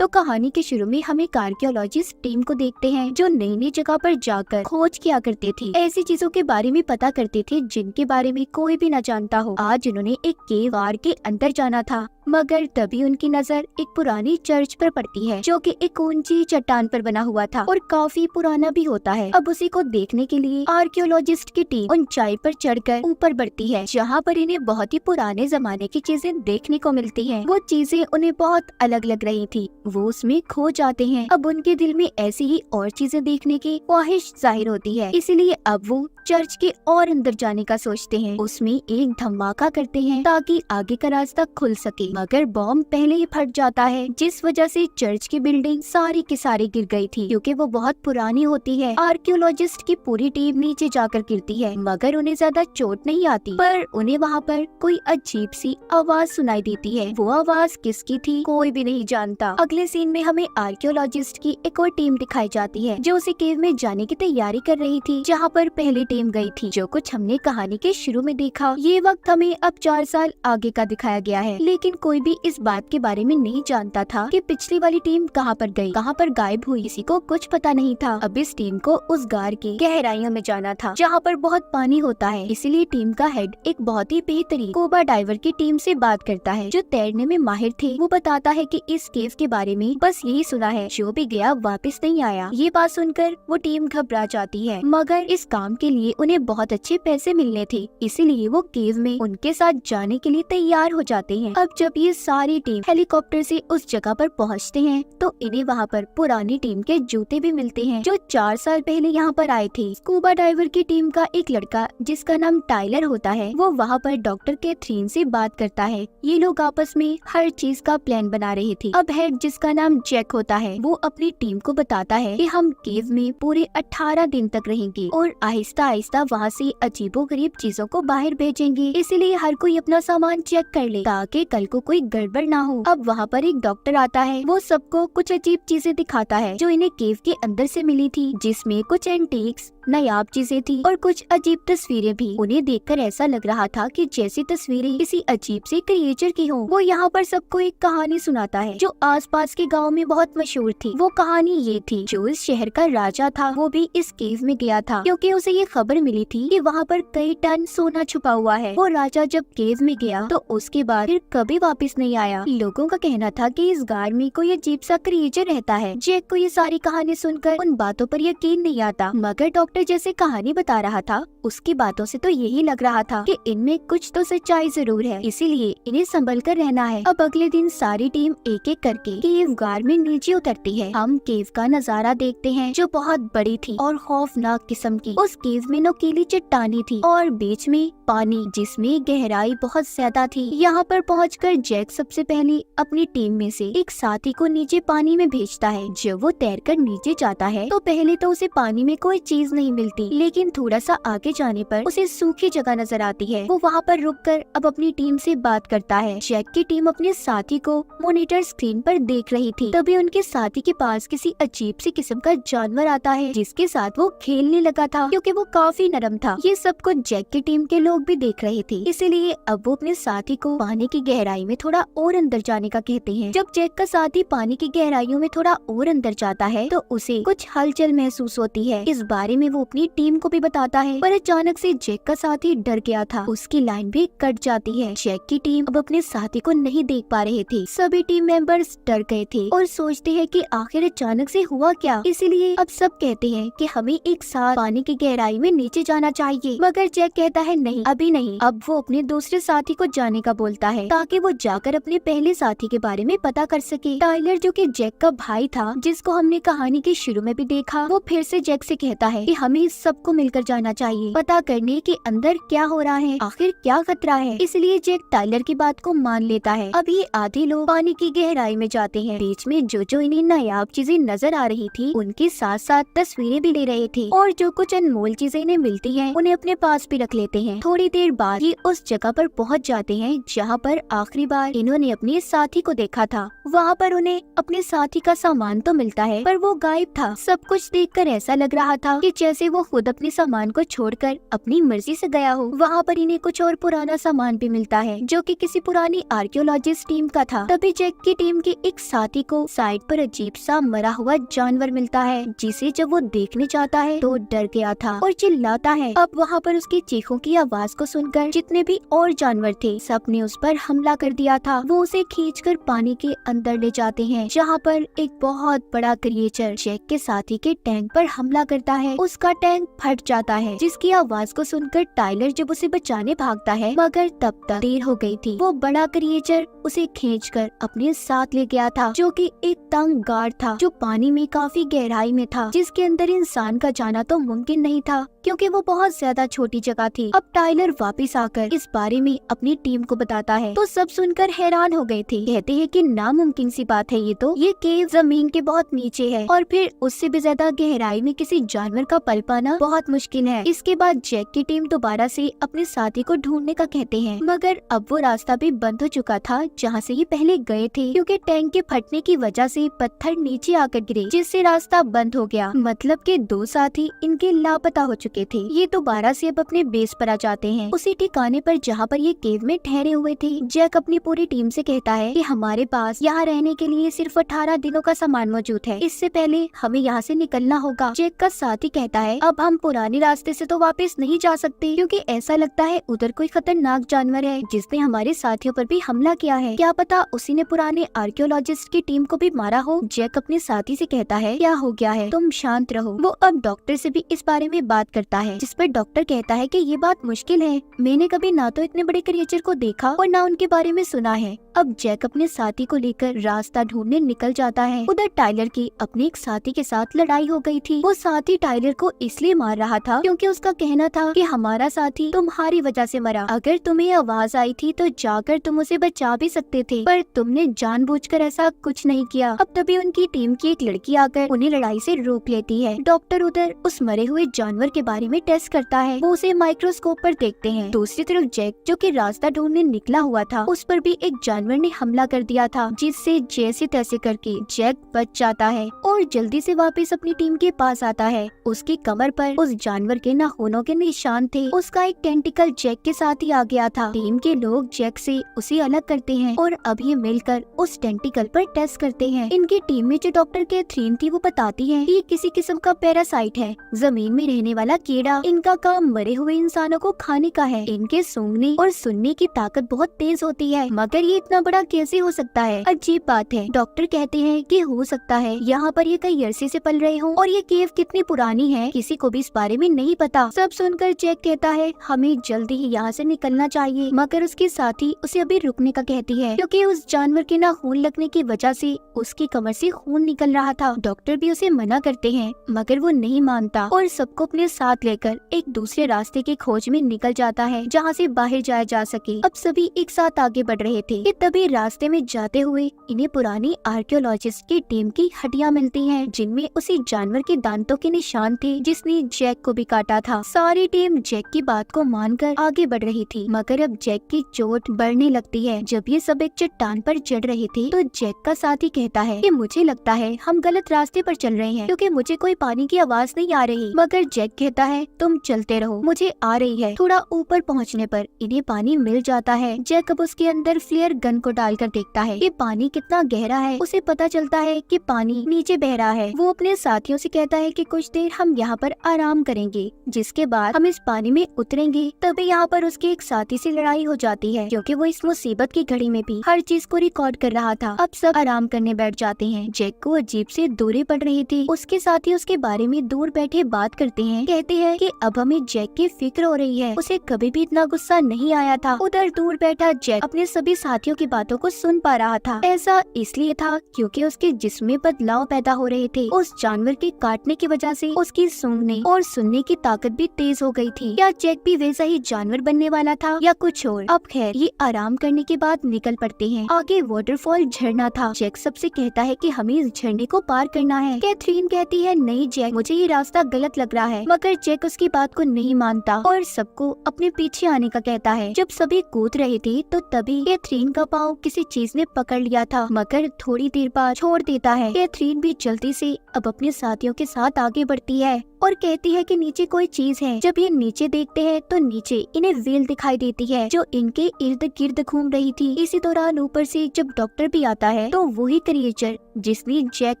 तो कहानी के शुरू में हम एक आर्कियोलॉजिस्ट टीम को देखते हैं जो नई नई जगह पर जाकर खोज किया करते थे, ऐसी चीजों के बारे में पता करते थे जिनके बारे में कोई भी न जानता हो। आज उन्होंने एक केव के अंदर जाना था, मगर तभी उनकी नजर एक पुरानी चर्च पर पड़ती है जो कि एक ऊंची चट्टान पर बना हुआ था और काफी पुराना भी होता है। अब उसी को देखने के लिए आर्कियोलॉजिस्ट की टीम ऊंचाई पर चढ़कर ऊपर बढ़ती है, जहाँ पर इन्हें बहुत ही पुराने जमाने की चीजें देखने को मिलती हैं। वो चीजें उन्हें बहुत अलग लग रही थी, वो उसमें खो जाते हैं। अब उनके दिल में ऐसी ही और चीजें देखने की ख्वाहिश जाहिर होती है, इसीलिए अब वो चर्च के और अंदर जाने का सोचते हैं। उसमें एक धमाका करते हैं ताकि आगे का रास्ता खुल सके, मगर बॉम्ब पहले ही फट जाता है, जिस वजह से चर्च की बिल्डिंग सारी की सारी गिर गई थी, क्योंकि वो बहुत पुरानी होती है। आर्कियोलॉजिस्ट की पूरी टीम नीचे जाकर गिरती है, मगर उन्हें ज्यादा चोट नहीं आती, पर उन्हें वहाँ पर कोई अजीब सी आवाज सुनाई देती है। वो आवाज किसकी थी कोई भी नहीं जानता। अगले सीन में हमें आर्कियोलॉजिस्ट की एक और टीम दिखाई जाती है जो उसी केव में जाने की तैयारी कर रही थी जहाँ पर पहली टीम गई थी। जो कुछ हमने कहानी के शुरू में देखा, ये वक्त हमें अब 4 साल आगे का दिखाया गया है, लेकिन कोई भी इस बात के बारे में नहीं जानता था कि पिछली वाली टीम कहाँ पर गई, कहाँ पर गायब हुई। किसी को कुछ पता नहीं था। अब इस टीम को उस गार की गहराइयों में जाना था जहाँ पर बहुत पानी होता है, इसीलिए टीम का हेड एक बहुत ही बेहतरीन स्कूबा डाइवर की टीम से बात करता है जो तैरने में माहिर थे। वो बताता है कि इस केव के बारे में बस यही सुना है, जो भी गया वापस नहीं आया। ये बात सुनकर वो टीम घबरा जाती है, मगर इस काम के लिए उन्हें बहुत अच्छे पैसे मिलने थे, इसीलिए वो केव में उनके साथ जाने के लिए तैयार हो जाते हैं। अब जब ये सारी टीम हेलीकॉप्टर से उस जगह पर पहुंचते हैं तो इन्हें वहाँ पर पुरानी टीम के जूते भी मिलते हैं जो 4 साल पहले यहाँ पर आए थे। स्कूबा डाइवर की टीम का एक लड़का जिसका नाम टाइलर होता है, वो वहाँ पर डॉक्टर कैथरीन से बात करता है। ये लोग आपस में हर चीज का प्लान बना रहे थे। अब हेड जिसका नाम जैक होता है, वो अपनी टीम को बताता है कि हम केव में पूरे 18 दिन तक रहेंगे और आहिस्ता आहिस्ता वहाँ से अजीबोगरीब चीजों को बाहर भेजेंगे, इसीलिए हर कोई अपना सामान चेक कर ले ताकि कल को कोई गड़बड़ ना हो। अब वहाँ पर एक डॉक्टर आता है, वो सबको कुछ अजीब चीजें दिखाता है जो इन्हें केव के अंदर से मिली थी, जिसमें कुछ एंटीक्स नायाब चीजें थी और कुछ अजीब तस्वीरें भी। उन्हें देखकर ऐसा लग रहा था कि जैसी तस्वीरें किसी अजीब से क्रिएचर की हों। वो यहाँ पर सबको एक कहानी सुनाता है जो आसपास के गांव में बहुत मशहूर थी। वो कहानी ये थी, जो इस शहर का राजा था वो भी इस केव में गया था क्योंकि उसे ये खबर मिली थी कि वहाँ पर कई टन सोना छुपा हुआ है। वो राजा जब केव में गया तो उसके बाद फिर कभी वापस नहीं आया। लोगों का कहना था कि इस गार में कोई अजीब सा क्रिएचर रहता है। जैक को ये सारी कहानी सुनकर उन बातों पर यकीन नहीं आता, मगर डॉक्टर जैसे कहानी बता रहा था उसकी बातों से तो यही लग रहा था कि इनमें कुछ तो सच्चाई जरूर है, इसीलिए इन्हें संभल कर रहना है। अब अगले दिन सारी टीम एक एक करके केव गार में नीचे उतरती है। हम केव का नजारा देखते हैं जो बहुत बड़ी थी और खौफनाक किस्म की। उस केव में नुकीली चट्टानी थी और बीच में पानी जिसमें गहराई बहुत ज्यादा थी। यहाँ पर पहुंचकर जैक सबसे पहले अपनी टीम में से एक साथी को नीचे पानी में भेजता है। जब वो तैरकर नीचे जाता है तो पहले तो उसे पानी में कोई चीज नहीं मिलती, लेकिन थोड़ा सा आगे जाने पर उसे सूखी जगह नजर आती है। वो वहाँ पर रुककर अब अपनी टीम से बात करता है। जैक की टीम अपने साथी को मॉनिटर स्क्रीन पर देख रही थी, तभी उनके साथी के पास किसी अजीब सी किस्म का जानवर आता है जिसके साथ वो खेलने लगा था क्योंकि वो काफी नरम था। ये सब कुछ जैक की टीम के लोग भी देख रहे थे, इसीलिए अब वो अपने साथी को पानी की गहराई में थोड़ा और अंदर जाने का कहते हैं। जब जैक का साथी पानी की गहराइयों में थोड़ा और अंदर जाता है तो उसे कुछ हलचल महसूस होती है। इस बारे में वो अपनी टीम को भी बताता है, पर अचानक से जैक का साथी डर गया था, उसकी लाइन भी कट जाती है। जैक की टीम अब अपने साथी को नहीं देख पा रहे थे। सभी टीम मेंबर्स डर गए थे और सोचते हैं कि आखिर अचानक से हुआ क्या। इसीलिए अब सब कहते हैं कि हमें एक साथ पानी की गहराई में नीचे जाना चाहिए, मगर जैक कहता है नहीं, अभी नहीं। अब वो अपने दूसरे साथी को जाने का बोलता है ताकि वो जाकर अपने पहले साथी के बारे में पता कर सके। टाइलर जो कि जैक का भाई था, जिसको हमने कहानी के शुरू में भी देखा, वो फिर से जैक से कहता है कि हमें सबको मिलकर जाना चाहिए, पता करने के अंदर क्या हो रहा है, आखिर क्या खतरा है। इसलिए जैक टाइलर की बात को मान लेता है। अब ये आधे लोग पानी की गहराई में जाते हैं। बीच में जो इन्हें नायाब चीजें नजर आ रही थी उनके साथ साथ तस्वीरें भी ले रहे थे और जो कुछ अनमोल चीजें इन्हें मिलती हैं उन्हें अपने पास भी रख लेते हैं। थोड़ी देर बाद ये उस जगह पर पहुंच जाते हैं जहाँ पर आखिरी बार इन्होंने अपने साथी को देखा था। वहाँ पर उन्हें अपने साथी का सामान तो मिलता है, पर वो गायब था। सब कुछ देखकर ऐसा लग रहा था कि जैसे वो खुद अपने सामान को छोड़कर अपनी मर्जी से गया हो। वहाँ पर इन्हें कुछ और पुराना सामान भी मिलता है जो कि किसी पुरानी आर्कियोलॉजिस्ट टीम का था। तभी जैक की टीम के एक साथी को साइड पर अजीब सा मरा हुआ जानवर मिलता है, जिसे जब वो देखने जाता है तो डर गया था और चिल्लाता है। अब वहाँ पर उसकी चीखों की आवाज को सुनकर जितने भी और जानवर थे सब ने उस पर हमला कर दिया था। वो उसे खींचकर पानी के अंदर ले जाते हैं, जहाँ पर एक बहुत बड़ा क्रिएचर जैक के साथी के टैंक पर हमला करता है। उसका टैंक फट जाता है, जिसकी आवाज को सुनकर टाइलर जब उसे बचाने भागता है, मगर तब तक देर हो गई थी। वो बड़ा क्रिएचर उसे खींचकर अपने साथ ले गया था, जो कि एक तंग गार्ड था जो पानी में काफी गहराई में था, जिसके अंदर इंसान का जाना तो मुमकिन नहीं था क्योंकि वो बहुत ज्यादा छोटी जगह थी। अब टाइलर वापस आकर इस बारे में अपनी टीम को बताता है तो सब सुनकर हैरान हो गए थे। कहते हैं कि नामुमकिन सी बात है ये केव जमीन के बहुत नीचे है और फिर उससे भी ज्यादा गहराई में किसी जानवर का पल पाना बहुत मुश्किल है। इसके बाद जैक की टीम दोबारा से अपने साथी को ढूंढने का कहते हैं, मगर अब वो रास्ता भी बंद हो चुका था जहाँ से ये पहले गए थे, क्योंकि टैंक के फटने की वजह से पत्थर नीचे आकर गिरे, जिससे रास्ता बंद हो गया। मतलब के दो साथी इनके लापता हो चुके थे। ये दोबारा से अब अपने बेस पर आ जाते हैं, उसी ठिकाने पर जहाँ पर ये केव में ठहरे हुए थे। जैक अपनी पूरी टीम से कहता है कि हमारे पास यहाँ रहने के लिए सिर्फ 18 दिनों का सामान मौजूद है, इससे पहले हमें यहाँ से निकलना होगा। जैक का साथी कहता है अब हम पुराने रास्ते से तो वापस नहीं जा सकते, क्योंकि ऐसा लगता है उधर कोई खतरनाक जानवर है जिसने हमारे साथियों पर भी हमला किया है। क्या पता उसी ने पुराने आर्कियोलॉजिस्ट की टीम को भी मारा हो। जैक अपने साथी से कहता है क्या हो गया है, तुम शांत रहो। वो अब डॉक्टर से भी इस बारे में बात करता है, जिस पर डॉक्टर कहता है कि ये बात मुश्किल है, मैंने कभी ना तो इतने बड़े क्रिएचर को देखा और ना उनके बारे में सुना है। अब जैक अपने साथी को लेकर रास्ता ढूंढने निकल जाता है। उधर टाइलर की अपने एक साथी के साथ लड़ाई हो गई थी। वो साथी टाइलर को इसलिए मार रहा था क्योंकि उसका कहना था कि हमारा साथी तुम्हारी वजह से मरा, अगर तुम्हें आवाज आई थी तो जाकर तुम उसे बचा भी सकते थे, पर तुमने जानबूझकर ऐसा कुछ नहीं किया। अब तभी उनकी टीम की एक लड़की आकर उन्हें लड़ाई से रोक लेती है। डॉक्टर उधर उस मरे हुए जानवर के बारे में टेस्ट करता है, वो उसे माइक्रोस्कोप पर देखते हैं। दूसरी तरफ जैक जो कि रास्ता ढूंढने निकला हुआ था, उस पर भी एक जानवर ने हमला कर दिया था, जिससे जैसे तैसे करके जैक बच जाता है और जल्दी से वापस अपनी टीम के पास आता है। उसकी कमर पर उस जानवर के नाखूनों के निशान थे। उसका एक टेंटिकल जैक के साथ ही आ गया था। टीम के लोग जैक से उसे अलग करते हैं और अब ये मिलकर उस टेंटिकल पर टेस्ट करते हैं। इनकी टीम में जो डॉक्टर कैथरीन थी वो बताती है कि किसी किस्म का पैरासाइट है, जमीन में रहने वाला कीड़ा। इनका काम मरे हुए इंसानों को खाने का है। इनके सूंघने और सुनने की ताकत बहुत तेज होती है, मगर ये इतना बड़ा कैसे हो सकता है, अजीब बात है। डॉक्टर कहते हैं कि हो सकता है यहाँ पर ये कई अरसे से पल रहे हों और ये केव कितनी पुरानी है किसी को भी इस बारे में नहीं पता। सब सुनकर जैक कहता है हमें जल्दी ही यहाँ से निकलना चाहिए, मगर उसके साथी उसे अभी रुकने का कहती है, क्योंकि उस जानवर के नाखून लगने की वजह से उसकी कमर से खून निकल रहा था। डॉक्टर भी उसे मना करते हैं, मगर वो नहीं मानता और सबको अपने साथ लेकर एक दूसरे रास्ते की खोज में निकल जाता है, जहाँ से बाहर जाया जा सके। अब सभी एक साथ आगे बढ़ रहे थे कि तभी रास्ते में जाते हुए इन्हें पुरानी आर्कियोलॉजिस्ट की टीम की हड्डियां मिलती हैं, जिनमें उसी जानवर के दांतों के निशान थे जिसने जैक को भी काटा था। सारी टीम जैक की बात को मानकर आगे बढ़ रही थी, मगर अब जैक की चोट बढ़ने लगती है। जब ये सब एक चट्टान पर चढ़ रहे थे तो जैक का साथी कहता है कि मुझे लगता है हम गलत रास्ते पर चल रहे हैं, क्योंकि मुझे कोई पानी की आवाज नहीं आ रही। मगर जैक कहता है तुम चलते रहो, मुझे आ रही है। थोड़ा ऊपर पहुँचने पर इन्हें पानी मिल जाता है। जैक अब उसके अंदर फ्लेयर गन को डालकर देखता है कि पानी कितना गहरा है। उसे पता चलता है कि पानी नीचे बह रहा है। वो अपने साथियों से कहता है कि कुछ देर हम यहाँ पर आराम करेंगे, जिसके बाद हम इस पानी में उतरेंगे। तभी यहाँ पर उसके एक साथी से लड़ाई हो जाती है, क्योंकि वो इस मुसीबत की घड़ी में भी हर चीज को रिकॉर्ड कर रहा था। अब सब आराम करने बैठ जाते हैं। जैक को अजीब से दूरी पड़ रही थी। उसके साथी उसके बारे में दूर बैठे बात करते हैं, कहते हैं कि अब हमें जैक की फिक्र हो रही है, उसे कभी भी इतना गुस्सा नहीं आया था। उधर दूर बैठा जैक अपने सभी साथियों की बातों को सुन पा रहा था। ऐसा इसलिए था क्योंकि उसके जिस्म में बदलाव पैदा हो रहे थे। उस जानवर के काटने की वजह से उसकी सूंघने और सुनने की ताकत भी तेज हो गई थी। क्या जैक भी वैसा ही जानवर बनने वाला था या कुछ और? अब खैर ये आराम करने के बाद निकल पड़ते हैं। आगे वाटरफॉल झरना था। जैक सबसे कहता है कि हमें इस झरने को पार करना है। कैथरीन कहती है नहीं जैक, मुझे ये रास्ता गलत लग रहा है, मगर जैक उसकी बात को नहीं मानता और सबको अपने पीछे आने का कहता है। जब सभी कूद रहे थे तो तभी कैथरीन का पाँव किसी चीज ने पकड़ लिया था, मगर थोड़ी देर बाद छोड़ देता है। कैथरीन भी जल्दी से अब अपने साथियों के साथ आगे बढ़ती है। और कहती है कि नीचे कोई चीज है। जब ये नीचे देखते हैं तो नीचे इन्हें व्हेल दिखाई देती है जो इनके इर्द गिर्द घूम रही थी। इसी दौरान ऊपर से जब डॉक्टर भी आता है तो वही क्रिएचर जिसने जैक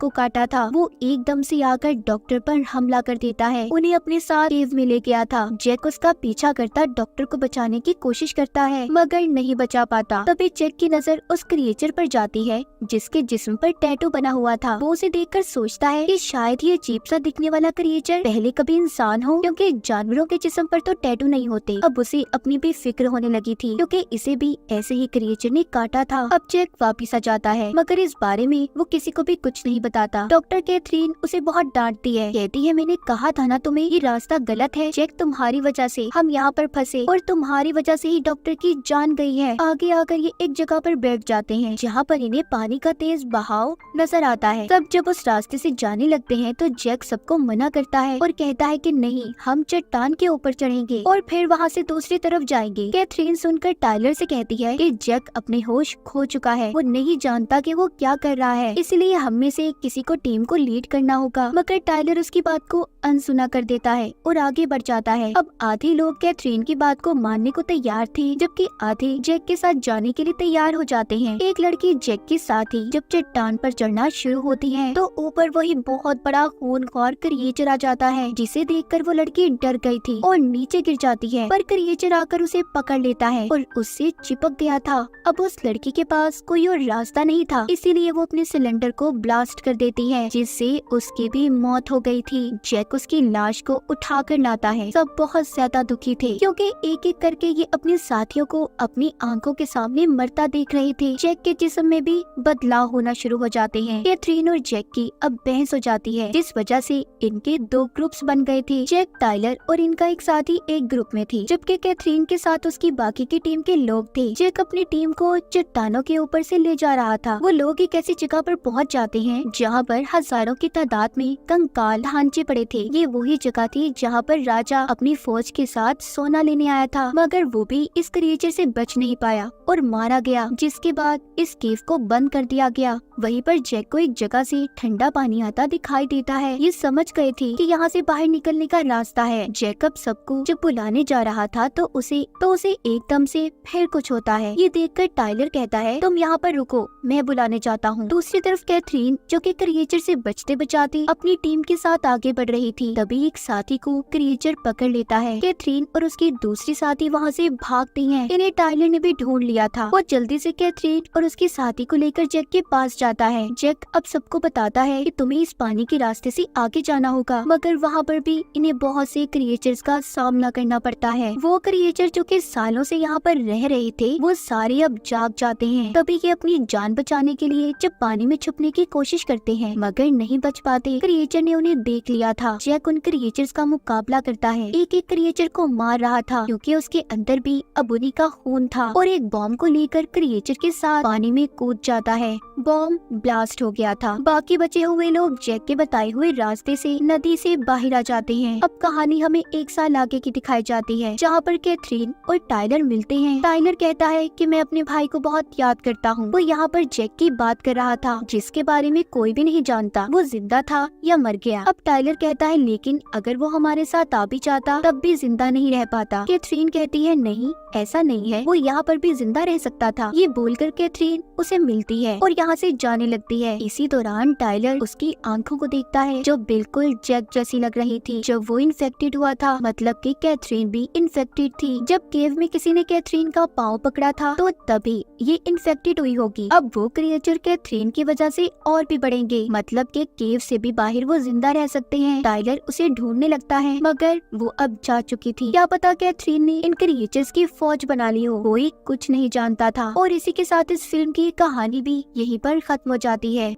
को काटा था वो एकदम से आकर डॉक्टर पर हमला कर देता है। उन्हें अपने साथ केव में ले गया था। जैक उसका पीछा करता डॉक्टर को बचाने की कोशिश करता है मगर नहीं बचा पाता। तभी जैक की नजर उस क्रिएचर पर जाती है जिसके जिस्म पर टैटू बना हुआ था। वो उसे देखकर सोचता है कि शायद ये अजीब सा दिखने वाला क्रिएचर पहले कभी इंसान हो, क्योंकि जानवरों के जिस्म पर तो टैटू नहीं होते। अब उसे अपनी भी फिक्र होने लगी थी क्योंकि इसे भी ऐसे ही क्रिएचर ने काटा था। अब जैक वापिस आ जाता है मगर इस बारे में वो किसी को भी कुछ नहीं बताता। डॉक्टर कैथरीन उसे बहुत डांटती है, कहती है मैंने कहा था ना तुम्हें ये रास्ता गलत है। जैक तुम्हारी वजह से हम यहाँ पर फंसे और तुम्हारी वजह से ही डॉक्टर की जान गई है। आगे आकर ये एक जगह पर बैठ जाते हैं जहाँ पर इन्हें पानी का तेज बहाव नजर आता है। सब जब उस रास्ते से जाने लगते हैं तो जैक सबको मना करता है और कहता है कि नहीं, हम चट्टान के ऊपर चढ़ेंगे और फिर वहाँ से दूसरी तरफ जाएंगे। कैथरीन सुनकर टाइलर से कहती है कि जैक अपने होश खो चुका है, वो नहीं जानता कि वो क्या कर रहा है, इसलिए हम में से किसी को टीम को लीड करना होगा। मगर टाइलर उसकी बात को अनसुना कर देता है और आगे बढ़ जाता है। अब आधे लोग कैथरीन की बात को मानने को तैयार थे जबकि आधे जैक के साथ जाने के लिए तैयार हो जाते हैं। एक लड़की जैक के साथ ही जब चट्टान पर चढ़ना शुरू होती है तो ऊपर वही बहुत बड़ा खूनख्वार क्रिएचर आ जाता है जिसे देखकर वो लड़की डर गई थी और नीचे गिर जाती है। पर क्रिएचर आकर उसे पकड़ लेता है और उससे चिपक गया था। अब उस लड़की के पास कोई और रास्ता नहीं था, इसीलिए वो अपने सिलेंडर को ब्लास्ट कर देती है जिससे उसकी भी मौत हो गई थी। जैक उसकी लाश को उठा कर लाता है। सब बहुत ज्यादा दुखी थे क्योंकि एक एक करके ये अपने साथियों को अपनी आंखों के सामने मरता देख रहे थे। जैक के जिस्म में भी बदलाव होना शुरू हो जाते हैं। कैथरीन और जैक की अब बहस हो जाती है जिस वजह से इनके दो ग्रुप्स बन गए थे। जैक, टाइलर और इनका एक साथी एक ग्रुप में थी जबकि कैथरीन के साथ उसकी बाकी की टीम के लोग थे। जैक अपनी टीम को चट्टानों के ऊपर से ले जा रहा था। वो लोग एक ऐसी जगह पर पहुंच जाते हैं जहां पर हजारों की तादाद में कंकाल ढांचे पड़े थे। ये वही जगह थी जहां पर राजा अपनी फौज के साथ सोना लेने आया था मगर वो भी इस क्रिएचर से बच नहीं पाया और मारा गया, जिसके बाद इस केव को बंद कर दिया गया। वहीं पर जैक को एक जगह से ठंडा पानी आता दिखाई देता है। ये समझ गए थे कि यहाँ से बाहर निकलने का रास्ता है। जैकब सबको जब बुलाने जा रहा था तो उसे एकदम से फिर कुछ होता है। ये देखकर टाइलर कहता है तुम यहाँ पर रुको, मैं बुलाने जाता हूँ। दूसरी तरफ कैथरीन जो कि क्रिएचर से बचते बचाते अपनी टीम के साथ आगे बढ़ रही थी, तभी एक साथी को क्रिएचर पकड़ लेता है। कैथरीन और उसकी दूसरी साथी वहाँ से भागती हैं। इन्हें टाइलर ने भी ढूंढ लिया था। वो जल्दी से कैथरीन और उसकी साथी को लेकर जैक के पास जाता है। जैक अब सबको बताता है कि तुम्हें इस पानी के रास्ते से आगे जाना होगा, मगर वहाँ पर भी इन्हें बहुत से क्रिएचर्स का सामना करना पड़ता है। वो क्रिएचर जो कि सालों से यहाँ पर रह रहे थे वो सारे अब जाग जाते हैं। तभी ये अपनी जान बचाने के लिए जब पानी में छुपने की कोशिश करते हैं मगर नहीं बच पाते। क्रिएचर ने उन्हें देख लिया था। जैक उन क्रिएचर्स का मुकाबला करता है, एक एक क्रिएचर को मार रहा था क्योंकि उसके अंदर भी अब उन्हीं का खून था और एक बॉम्ब को लेकर क्रिएचर के साथ पानी में कूद जाता है। बॉम्ब ब्लास्ट हो गया था। बाकी बचे हुए लोग जैक के बताए हुए रास्ते से नदी से बाहर आ जाते हैं। अब कहानी हमें एक साल आगे की दिखाई जाती है जहाँ पर कैथरीन और टाइलर मिलते हैं। टाइलर कहता है कि मैं अपने भाई को बहुत याद करता हूँ। वो यहाँ पर जैक की बात कर रहा था जिसके बारे में कोई भी नहीं जानता वो जिंदा था या मर गया। अब टाइलर कहता है लेकिन अगर वो हमारे साथ आ भी जाता तब भी जिंदा नहीं रह पाता। कैथरीन कहती है नहीं, ऐसा नहीं है, वो यहाँ पर भी जिंदा रह सकता था। ये बोलकर कैथरीन उसे मिलती है और यहाँ से जाने लगती है। इसी दौरान टाइलर उसकी आंखों को देखता है जो बिल्कुल जैक जैसी लग रही थी जब वो इन्फेक्टेड हुआ था, मतलब कि कैथरीन भी इन्फेक्टेड थी। जब केव में किसी ने कैथरीन का पाँव पकड़ा था तो तभी ये इन्फेक्टेड हुई होगी। अब वो क्रिएचर कैथरीन की वजह से और भी बढ़ेंगे, मतलब कि केव से भी बाहर वो जिंदा रह सकते हैं। टाइलर उसे ढूंढने लगता है मगर वो अब जा चुकी थी। क्या पता कैथरीन ने इन क्रिएचर्स की फौज बना ली हो, कोई कुछ नहीं जानता था। और इसी के साथ इस फिल्म की कहानी भी यहीं पर खत्म हो जाती है।